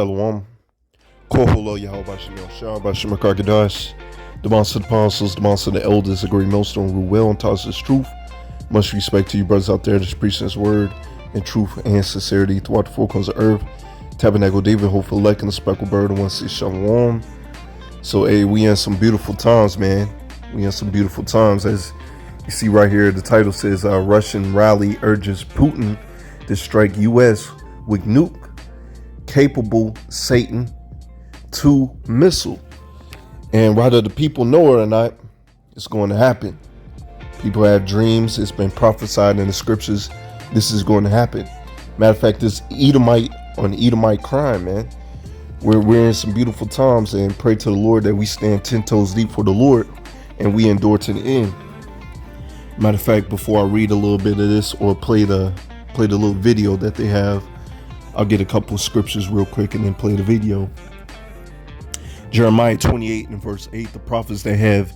Shalom. Koholo Yahweh Shem Shah Shem Karkadash. The monster of the apostles, the monster of the elders, the great millstone, rule well and taught us truth. Much respect to you brothers out there that's preaching his word in truth and sincerity throughout the four corners of earth. Tabernacle David, hopeful elect, and the speckled bird, and one say Shalom. So, hey, we in some beautiful times, man. We in some beautiful times. As you see right here, the title says Russian rally urges Putin to strike U.S. with Nuke-Capable Satan II missile. And whether the people know it or not, it's going to happen. People have dreams. It's been prophesied in the scriptures. This is going to happen. Matter of fact, this Edomite on Edomite crime, man. We're in some beautiful times, and pray to the Lord that we stand 10 toes deep for the Lord and we endure to the end. Matter of fact, before I read a little bit of this or play the little video that they have, I'll get a couple of scriptures real quick and then play the video. Jeremiah 28 and verse 8, the prophets that have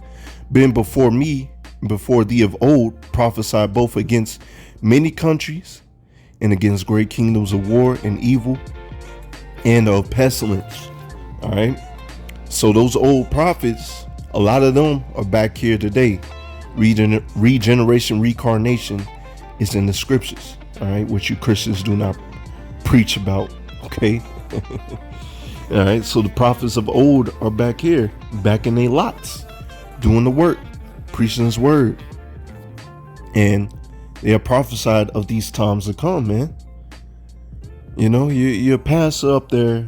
been before me, before thee of old, prophesied both against many countries and against great kingdoms of war and evil and of pestilence. All right. So those old prophets, a lot of them are back here today. Regeneration, reincarnation is in the scriptures. All right. Which you Christians do not preach about. Okay. All right, so the prophets of old are back here, back in their lots, doing the work, preaching his word. And they are prophesied of these times to come, man. You know, your pastor up there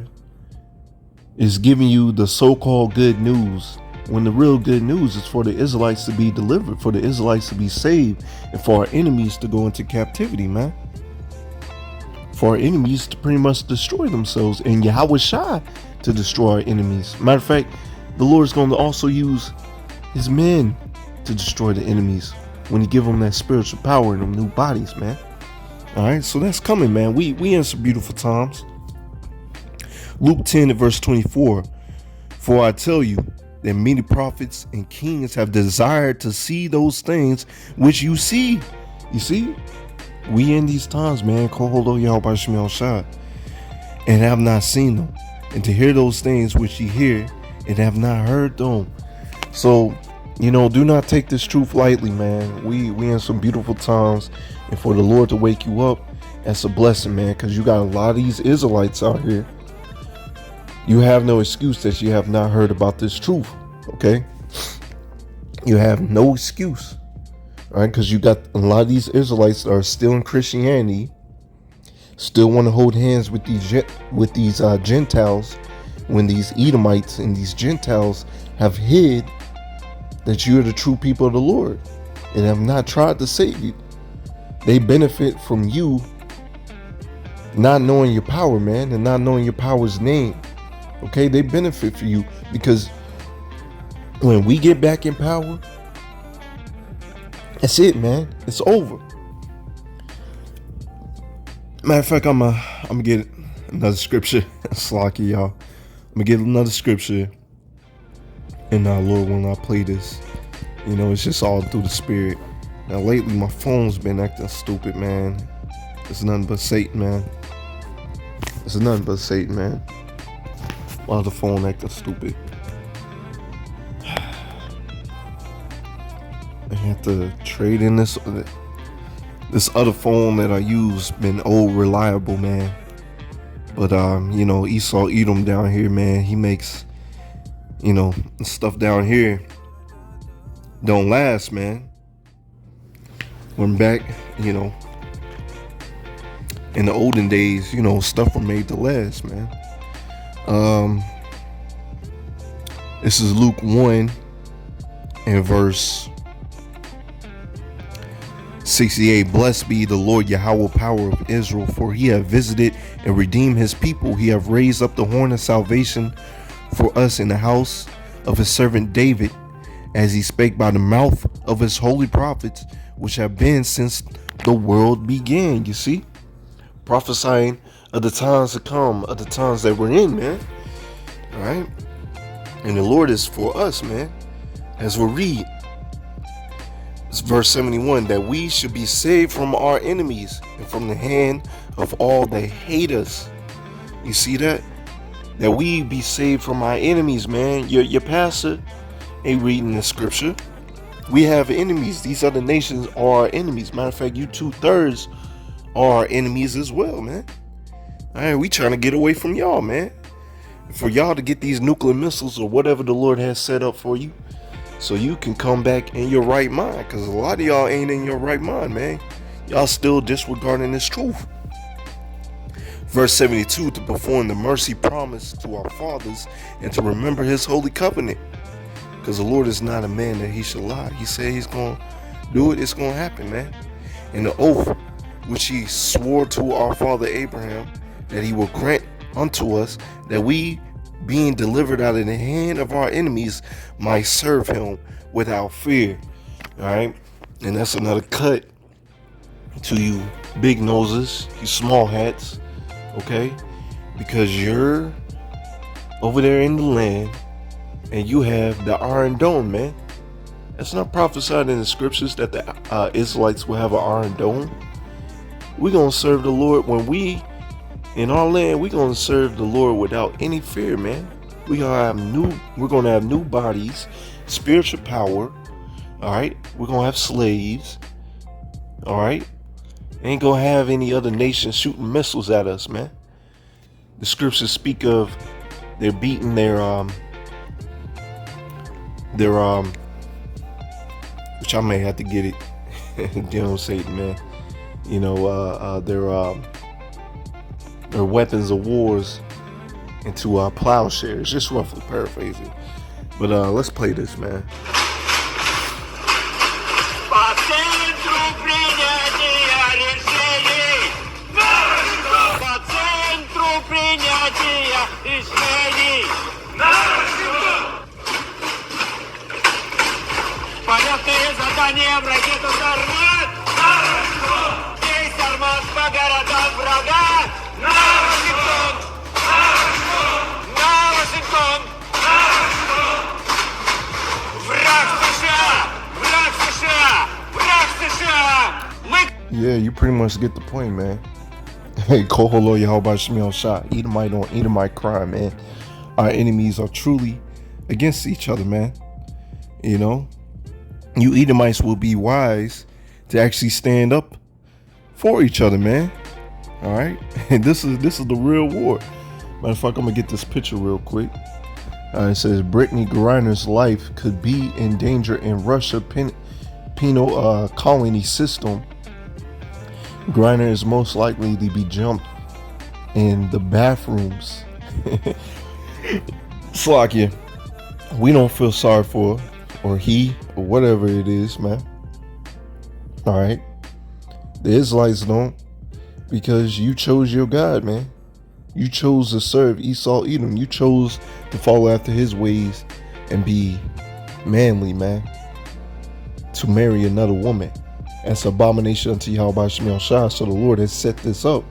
is giving you the so-called good news, when the real good news is for the Israelites to be delivered, for the Israelites to be saved, and for our enemies to go into captivity, man. For our enemies to pretty much destroy themselves, and Yahweh Shai to destroy our enemies. Matter of fact, the Lord is going to also use his men to destroy the enemies when he give them that spiritual power in them new bodies, man. All right, so that's coming, man. We in some beautiful times. Luke 10 and verse 24. For I tell you that many prophets and kings have desired to see those things which you see. You see? We in these times, man, Koholo Yahweh Shem Shah, and have not seen them, and to hear those things which ye hear, and have not heard them. So, you know, do not take this truth lightly, man. We in some beautiful times, and for the Lord to wake you up, that's a blessing, man, because you got a lot of these Israelites out here. You have no excuse that you have not heard about this truth, okay? You have no excuse. All right, because you got a lot of these Israelites that are still in Christianity, still want to hold hands with these Gentiles, when these Edomites and these Gentiles have hid that you are the true people of the Lord and have not tried to save you. They benefit from you not knowing your power, man, and not knowing your power's name. Okay, they benefit from you, because when we get back in power, that's it, man. It's over. Matter of fact, I'm gonna get another scripture. Slocky, y'all. I'm gonna get another scripture. And Lord, when I play this, you know, it's just all through the spirit. Now, lately, my phone's been acting stupid, man. It's nothing but Satan, man. It's nothing but Satan, man. Why the phone acting stupid? I had to trade in this other phone that I use, been old reliable, man. But you know, Esau Edom down here, man, he makes, you know, stuff down here don't last, man. When back, you know, in the olden days, you know, stuff were made to last, man. This is Luke 1 and verse 68. Blessed be the Lord Yahweh, power of Israel, for he hath visited and redeemed his people. He hath raised up the horn of salvation for us in the house of his servant David, as he spake by the mouth of his holy prophets, which have been since the world began. You see, prophesying of the times to come, of the times that we're in, man. All right, and the Lord is for us, man. As we read, it's verse 71, that we should be saved from our enemies and from the hand of all that hate us. You see that? that we be saved from our enemies, man. Your pastor ain't reading the scripture. We have enemies. These other nations are our enemies. Matter of fact, you 2/3 are our enemies as well, man. All right, we trying to get away from y'all, man. For y'all to get these nuclear missiles or whatever the Lord has set up for you, so you can come back in your right mind. Because a lot of y'all ain't in your right mind, man. Y'all still disregarding this truth. Verse 72, to perform the mercy promise to our fathers and to remember his holy covenant. Because the Lord is not a man that he should lie. He said he's going to do it. It's going to happen, man. And the oath which he swore to our father Abraham, that he will grant unto us, that we, being delivered out of the hand of our enemies, might serve him without fear. All right. And that's another cut to you big noses, you small hats. Okay. Because you're over there in the land and you have the Iron Dome, man. It's not prophesied in the scriptures that the Israelites will have an Iron Dome. We're going to serve the Lord when we in our land. We're going to serve the Lord without any fear, man. We're going to have new bodies, spiritual power. All right. We're going to have slaves. All right. Ain't going to have any other nation shooting missiles at us, man. The scriptures speak of they're beating their which I may have to get it. You know, Satan, man. You know, their weapons of wars into plowshares. Just roughly paraphrasing. But let's play this, man. Полетные задания враги взорвать! Есть армат по городам врага! На Вашингтон! На Вашингтон! Враг США! Враг США! Враг США! Yeah, you pretty much get the point, man. Hey, Koholo Yahweh Shemel Shah, Edomite on Edomite crime, man. Our enemies are truly against each other, man. You know, you Edomites will be wise to actually stand up for each other, man. All right, and this is the real war. Matter of fact, I'm gonna get this picture real quick. It says Brittany Griner's life could be in danger in Russia penal colony system. Griner is most likely to be jumped in the bathrooms. Slakia, we don't feel sorry for her, or he, or whatever it is, man. All right, the Israelites don't, because you chose your God, man. You chose to serve Esau Edom. You chose to follow after his ways and be manly, man. To marry another woman. That's abomination unto Yahweh Shemel Shah. So the Lord has set this up.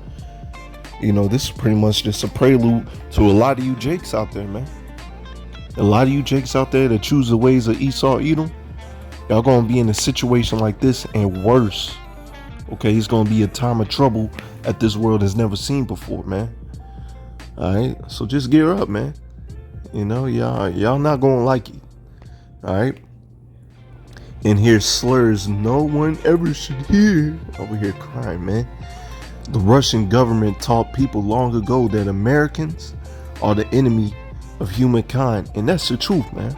You know, this is pretty much just a prelude to a lot of you Jakes out there, man. A lot of you Jakes out there that choose the ways of Esau Edom, y'all gonna be in a situation like this and worse. Okay, it's gonna be a time of trouble that this world has never seen before, man. All right, so just gear up, man. You know, y'all not gonna like it. All right. And hear slurs no one ever should hear. Over here crying, man. The Russian government taught people long ago that Americans are the enemy of humankind, and that's the truth, man.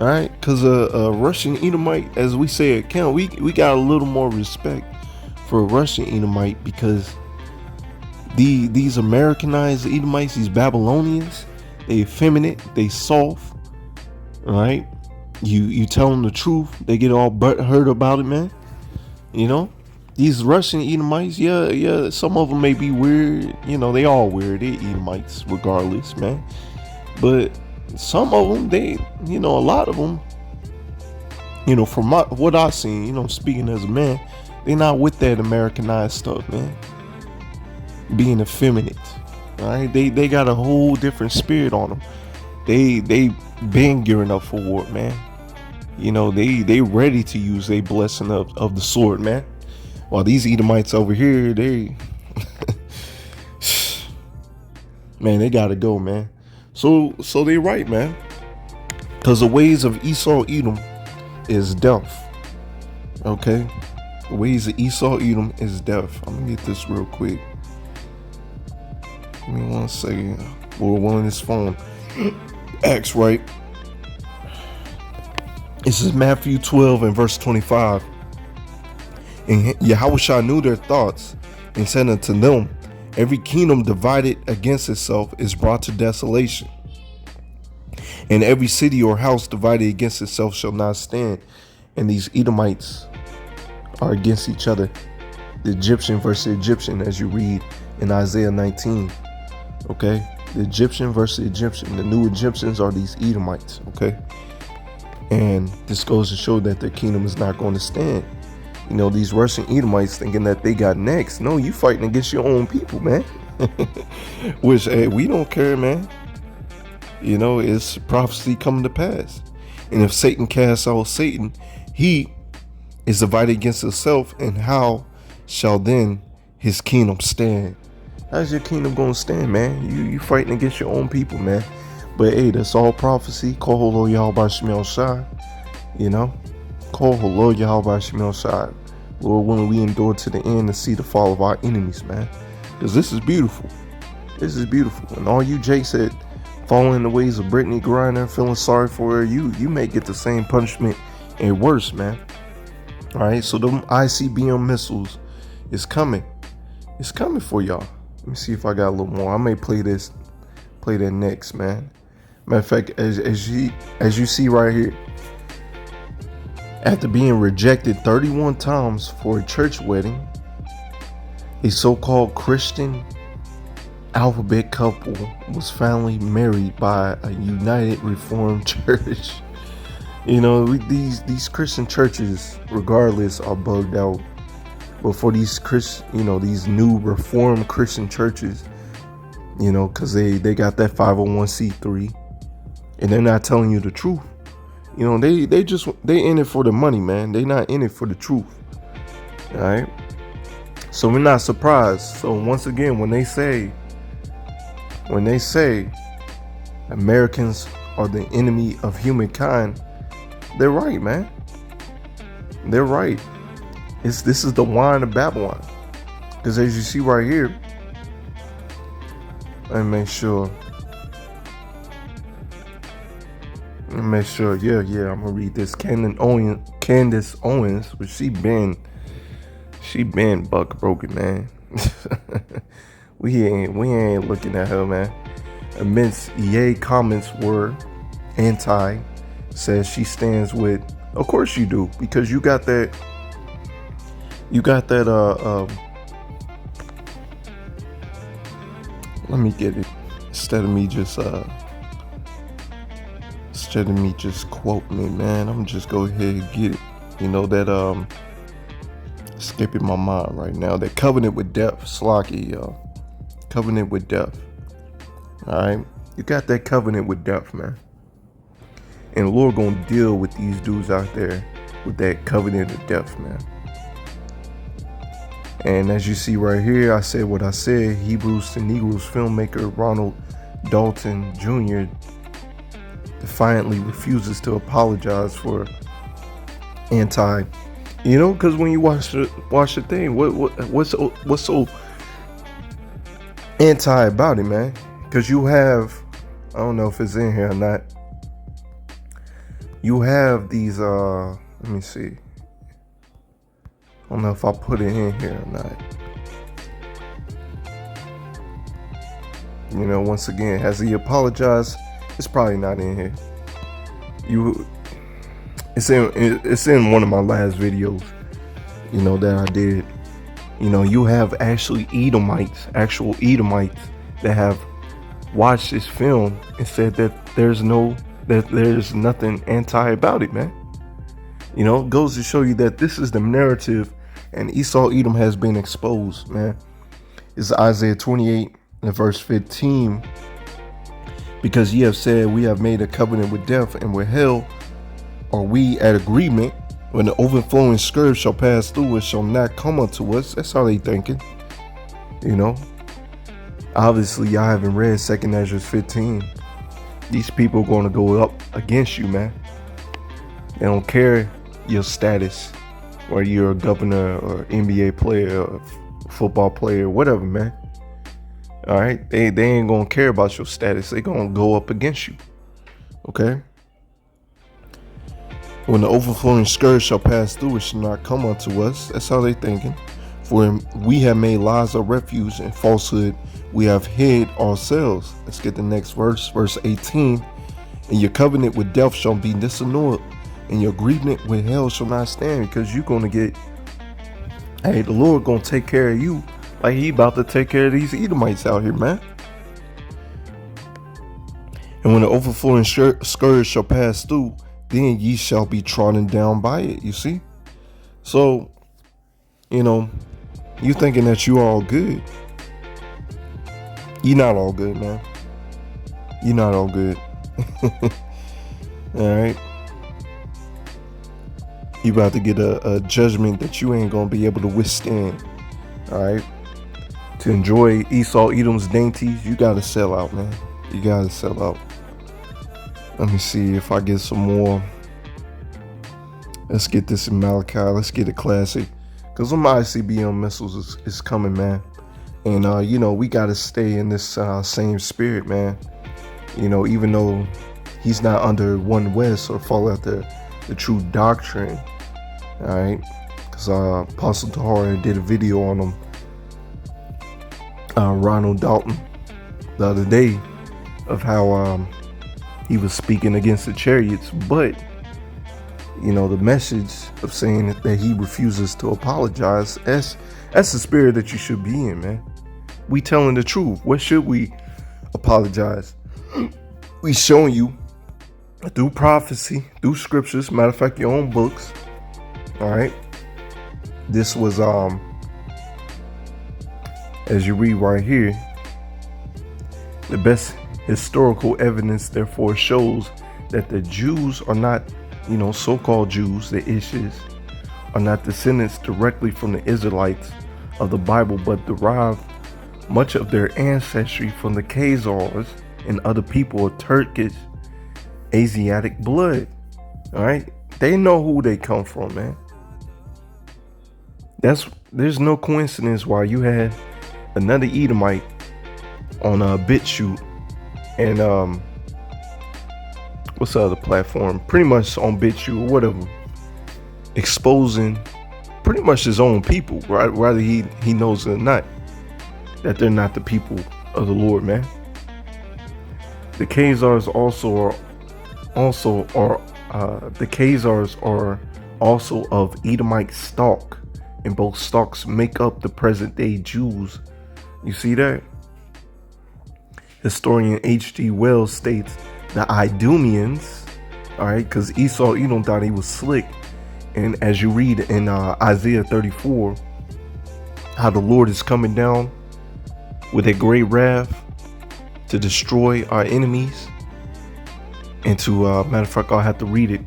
All right, because a Russian Edomite, as we say at Count, we got a little more respect for a Russian Edomite, because these Americanized Edomites, these Babylonians, they effeminate, they soft. All right. You tell them the truth, they get all hurt about it, man. You know, these Russian Edomites, yeah, some of them may be weird. You know, they all weird. They Edomites regardless, man. But some of them, a lot of them, from what I've seen, speaking as a man, they not with that Americanized stuff, man. Being effeminate, all right? They got a whole different spirit on them. They been gearing up for war, man. They ready to use their blessing of the sword, man. While these Edomites over here, man, they gotta go, man. So they right, man. Because the ways of Esau Edom is death. Okay? The ways of Esau Edom is death. I'm gonna get this real quick. Give me 1 second. Lord willing, this phone acts right. This is Matthew 12 and verse 25. And Yahushua knew their thoughts and said unto them, every kingdom divided against itself is brought to desolation. And every city or house divided against itself shall not stand. And these Edomites are against each other. The Egyptian versus Egyptian, as you read in Isaiah 19. Okay? The Egyptian versus Egyptian. The new Egyptians are these Edomites. Okay? And this goes to show that their kingdom is not going to stand. You know, these Russian Edomites thinking that they got next. No, you fighting against your own people, man. Which, hey, we don't care, man. You know, it's prophecy coming to pass. And if Satan casts out Satan, he is divided against himself. And how shall then his kingdom stand? How's your kingdom going to stand, man? You fighting against your own people, man. But hey, that's all prophecy. Koholo Yahweh Shemel Shai. You know? Koholo Yahweh Shemel Shai. Lord willing, we endure to the end to see the fall of our enemies, man. Because this is beautiful. This is beautiful. And all you Jakes that following the ways of Brittany Griner, feeling sorry for her, you may get the same punishment and worse, man. All right, so them ICBM missiles is coming. It's coming for y'all. Let me see if I got a little more. I may play that next, man. Matter of fact, as you see right here, after being rejected 31 times for a church wedding, a so-called Christian alphabet couple was finally married by a United Reformed Church. You know, these Christian churches, regardless, are bugged out. But for these these new Reformed Christian churches, you know, because they got that 501c3, and they're not telling you the truth. You know, they in it for the money, man. They not in it for the truth. All right. So we're not surprised. So once again, when they say Americans are the enemy of humankind, they're right, man. They're right. This is the wine of Babylon. Because as you see right here, let me make sure. Yeah, I'm gonna read this. Candace Owens, but she been buck broken, man. we ain't looking at her, man. Immense EA comments were anti. Says she stands with. Of course you do, because you got that. Let me get it instead of me just quoting it, man. I'm just go ahead and get it. You know that skipping my mind right now. That covenant with death, Slocky, y'all. Covenant with death. All right, you got that covenant with death, man. And the Lord gonna deal with these dudes out there with that covenant of death, man. And as you see right here, I said what I said. Hebrews to Negroes filmmaker Ronald Dalton Jr. defiantly refuses to apologize for anti. You know, because when you watch the thing, what's so anti about it, man? Because you have, I don't know if it's in here or not. You have these, let me see. I don't know if I put it in here or not. You know, once again, has he apologized? It's probably not in here. It's in one of my last videos, you know, that I did. You know, you have actual Edomites that have watched this film and said that there's nothing anti about it, man. You know, it goes to show you that this is the narrative, and Esau Edom has been exposed, man. It's Isaiah 28 and verse 15. Because ye have said, we have made a covenant with death, and with hell are we at agreement. When the overflowing scourge shall pass through, it shall not come unto us. That's how they thinking. You know, obviously y'all haven't read 2 Ezra 15. These people are going to go up against you, man. They don't care your status, whether you're a governor or NBA player or football player, whatever, man. All right, they ain't gonna care about your status. They gonna go up against you. Okay. When the overflowing scourge shall pass through, it shall not come unto us. That's how they thinking. For we have made lies our refuge, and falsehood we have hid ourselves. Let's get the next verse, verse 18. And your covenant with death shall be disannulled, and your agreement with hell shall not stand, because you're gonna get, hey, the Lord gonna take care of you like he about to take care of these Edomites out here, man. And when the overflowing scourge shall pass through, then ye shall be trodden down by it. You see? So, you thinking that you all good. You're not all good, man. You're not all good. All right. You about to get a judgment that you ain't gonna be able to withstand. All right. To enjoy Esau Edom's dainties, you gotta sell out, man. You gotta sell out. Let me see if I get some more. Let's get this in Malachi. Let's get it classic. Because some ICBM missiles is coming, man. And, we got to stay in this same spirit, man. Even though he's not under one West or fall out the true doctrine. All right. Because Apostle Tahar did a video on him. Ronald Dalton the other day of how he was speaking against the chariots, but the message of saying that he refuses to apologize, that's the spirit that you should be in, man. We telling the truth. What should we apologize? We showing you through prophecy, through scriptures, matter of fact, your own books. All right. This was as you read right here, the best historical evidence therefore shows that the Jews are not, so-called Jews, the Ishes, are not descendants directly from the Israelites of the Bible, but derive much of their ancestry from the Khazars and other people of Turkish Asiatic blood. All right, they know who they come from, man. There's no coincidence why you had another Edomite on a BitChute and what's the other platform? Pretty much on BitChute or whatever, exposing pretty much his own people, right? Whether he knows it or not, that they're not the people of the Lord, man. The Khazars are also of Edomite stock, and both stocks make up the present day Jews. You see that? Historian H.G. Wells states the Idumeans, all right, because Esau Edom thought he was slick. And as you read in Isaiah 34, how the Lord is coming down with a great wrath to destroy our enemies. And to, matter of fact, I'll have to read it.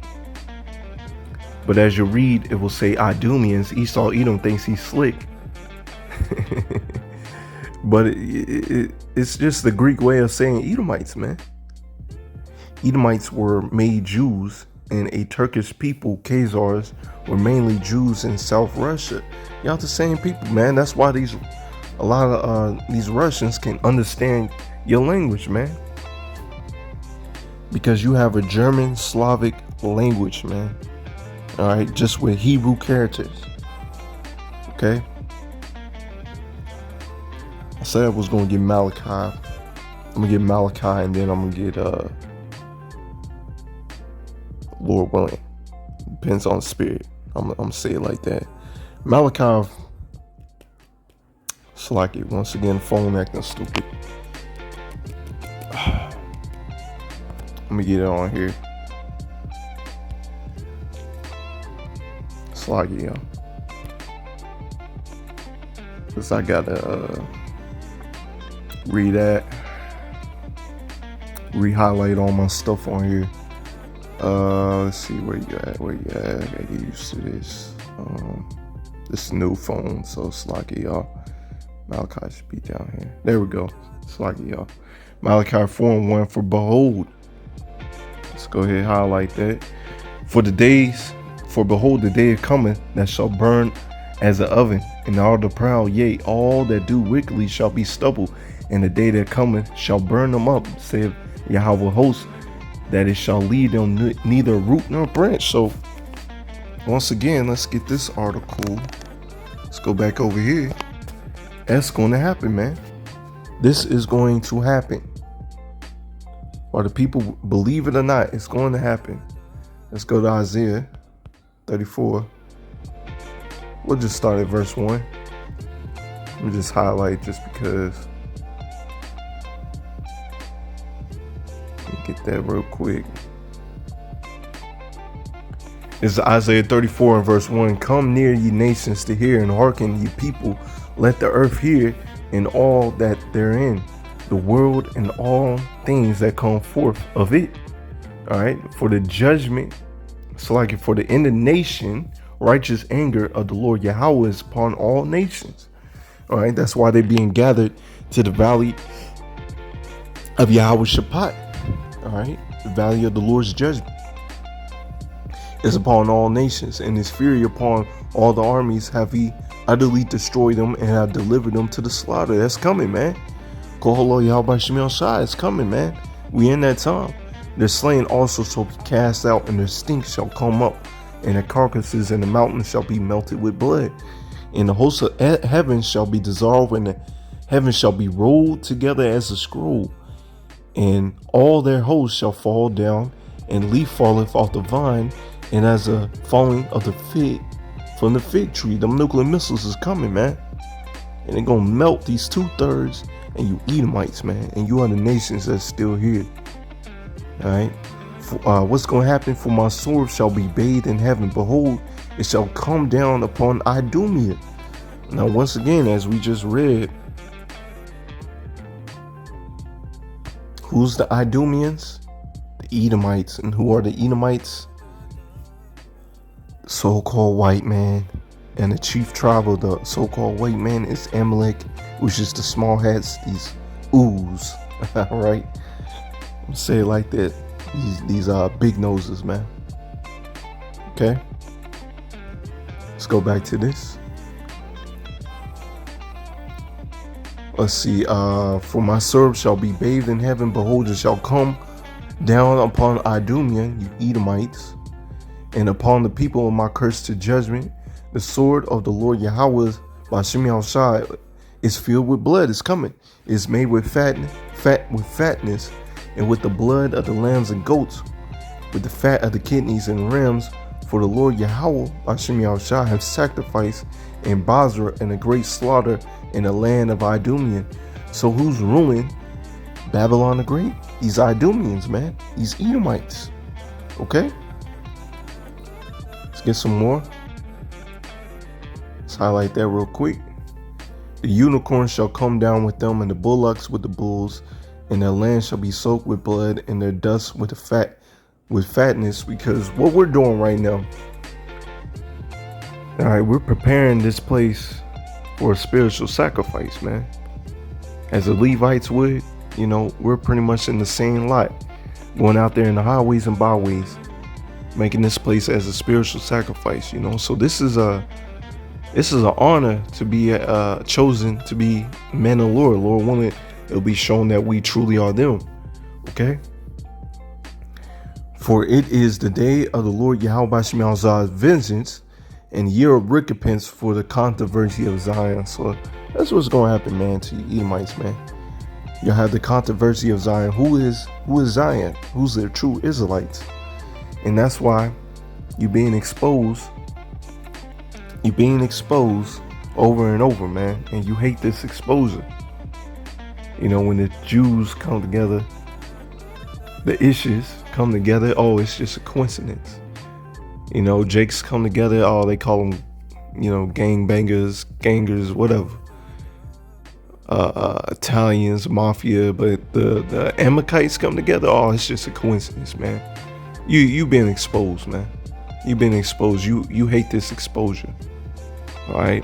But as you read, it will say Idumeans. Esau Edom thinks he's slick. But it's just the Greek way of saying Edomites, man. Edomites were made Jews, and a Turkish people, Khazars, were mainly Jews in South Russia. Y'all the same people, man. That's why a lot of these Russians can understand your language, man. Because you have a German Slavic language, man. All right, just with Hebrew characters. Okay. I said I was gonna get Malachi. I'm gonna get Malachi, and then I'm gonna get Lord willing. Depends on the spirit. I'm gonna say it like that. Malachi. Slacky, once again, phone acting stupid. Let me get it on here. Slacky, yo. Cause I gotta read that. Re-highlight all my stuff on here. Let's see where you at. I gotta get used to this. This new phone, so Slacky, y'all. Malachi should be down here. There we go. Slacky, y'all. Malachi 4:1. For behold, go ahead and highlight that. For behold, the day is coming that shall burn as an oven, and all the proud, yea, all that do wickedly shall be stubble, and the day that cometh shall burn them up, saith Yahweh hosts, that it shall leave them neither root nor branch. So once again, let's get this article. Let's go back over here. That's going to happen, man. This is going to happen. Whether people believe it or not, it's going to happen. Let's go to Isaiah 34. We'll just start at verse 1. Let me just highlight just because. Let me get that real quick. It's Isaiah 34 and verse 1. Come near, ye nations, to hear, and hearken, ye people. Let the earth hear, and all that therein, the world and all things that come forth of it. All right. For the judgment, so like for the indignation, righteous anger of the Lord Yahweh is upon all nations. All right. That's why they're being gathered to the valley of Yahweh Shabbat. All right. The valley of the Lord's judgment is upon all nations, and his fury upon all the armies have he utterly destroyed them and have delivered them to the slaughter. That's coming, man. Koholo Yahweh Shemel Shai is coming, man. We in that time. Their slain also shall be cast out, and their stink shall come up, and their carcasses in the mountains shall be melted with blood. And the hosts of heaven shall be dissolved, and the heaven shall be rolled together as a scroll. And all their hosts shall fall down, and leaf falleth off the vine, and as a falling of the fig from the fig tree. Them nuclear missiles is coming, man. And they're gonna melt these 2/3 and you Edomites, man. And you are the nations that's still here. Alright. What's gonna happen? For my sword shall be bathed in heaven. Behold, it shall come down upon Idumea. Now, once again, as we just read, who's the Idumeans? The Edomites. And who are the Edomites? So-called white man. And the chief tribe of the so-called white man is Amalek, which is the small hats, these ooze. Right? Say it like that. These big noses, man. Okay. Let's go back to this. Let's see. For my serve shall be bathed in heaven. Behold, it shall come down upon Idumea, you Edomites, and upon the people of my curse to judgment. The sword of the Lord Yahweh by Shemel Shai is filled with blood. It's coming. It's made with fatness, and with the blood of the lambs and goats, with the fat of the kidneys and rams. For the Lord Yahweh by Shemel Shai have sacrificed in Basra and a great slaughter in the land of Idumea. So who's ruling Babylon the Great? These Idumeans, man. These Edomites. Okay? Let's get some more. Let's highlight that real quick. The unicorn shall come down with them, and the bullocks with the bulls, and their land shall be soaked with blood, and their dust with fatness. Because what we're doing right now, all right, we're preparing this place for a spiritual sacrifice, man. As the Levites would, you know, we're pretty much in the same lot, going out there in the highways and byways, making this place as a spiritual sacrifice, you know. So this is an honor to be chosen to be men of the Lord. Lord willing, it'll be shown that we truly are them. Okay. For it is the day of the Lord Yahweh Shemel Shai's vengeance, and year of recompense for the controversy of Zion. So that's what's going to happen, man, to you Edomites, man. You'll have the controversy of Zion. Who is Zion? Who's the true Israelites? And that's why you're being exposed. You're being exposed over and over, man. And you hate this exposure. You know, when the Jews come together, the issues come together, oh, it's just a coincidence. You know, Jakes come together, oh, they call them, you know, gangers, whatever. Italians, mafia, but the Amalekites come together, oh, it's just a coincidence, man. You been exposed, man. You've been exposed. You hate this exposure. All right.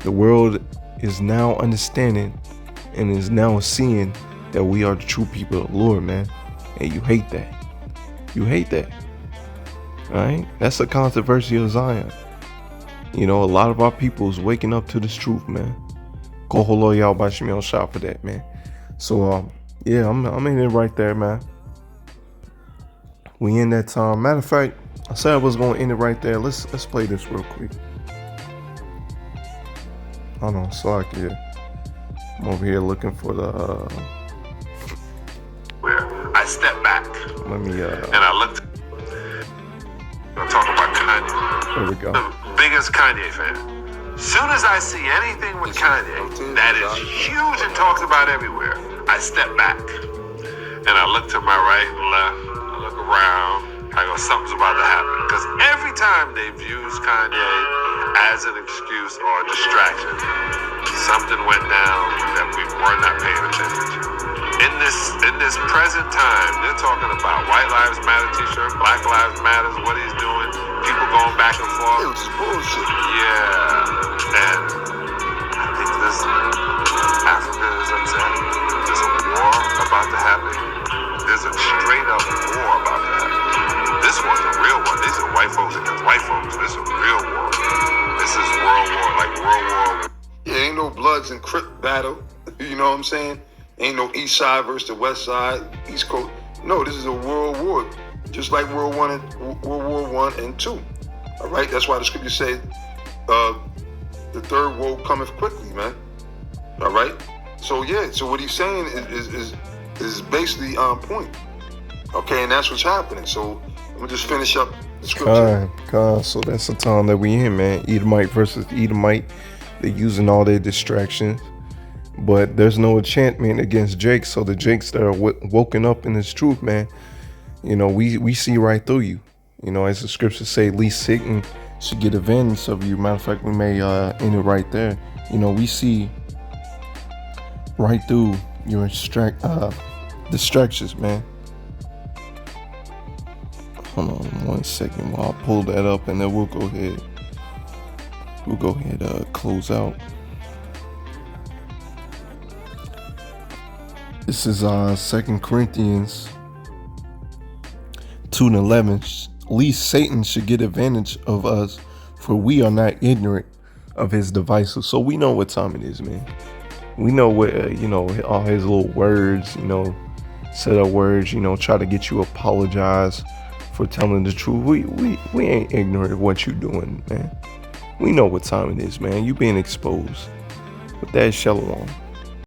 The world is now understanding and is now seeing that we are the true people of the Lord, man. And you hate that. You hate that. Right? That's the controversy of Zion. You know, a lot of our people is waking up to this truth, man. Koholo y'all by Shemel shot for that, man. So yeah, I'm in it right there, man. We in that time. Matter of fact, I said I was gonna end it right there. Let's play this real quick. Hold on, Slack here. I'm over here looking for the where I stepped back let me and I looked. I'm talking about Kanye. there we go. The biggest Kanye fan. Soon as I see anything with Kanye that is huge and talked about everywhere, I step back and I look to my right and left. I look around. I go, something's about to happen. Because every time they've used Kanye as an excuse or a distraction, something went down that we were not paying attention to. In this present time, they're talking about White Lives Matter t-shirt, Black Lives Matter, what he's doing, people going back and forth. It's bullshit. Yeah, and I think Africa is upset. There's a war about to happen. There's a straight up war about to happen. This one's a real one. These are white folks against white folks. This is a real war. This is World War, like World War. Yeah, ain't no Bloods and Crip battle. You know what I'm saying? Ain't no East Side versus the West Side, East Coast. No, this is a world war, just like World War I and II. All right, that's why the scripture said, the third woe cometh quickly, man. All right. So yeah, so what he's saying is basically on point. Okay, and that's what's happening. So I'm gonna just finish up the scripture. So that's the time that we in, man. Edomite versus Edomite. They're using all their distractions. But there's no enchantment against Jake. So the Jakes that are woken up in this truth, man, you know, we see right through you. You know, as the scriptures say, least Satan should get advantage of you. Matter of fact, we may end it right there. You know, we see right through your distractions, man. Hold on 1 second while I pull that up, and then we'll go ahead close out. This is 2 Corinthians 2:11. Least Satan should get advantage of us, for we are not ignorant of his devices. So we know what time it is, man. We know what all his little words, set of words, try to get you apologize for telling the truth. We ain't ignorant of what you doing, man. We know what time it is, man. You being exposed. With that, shalom.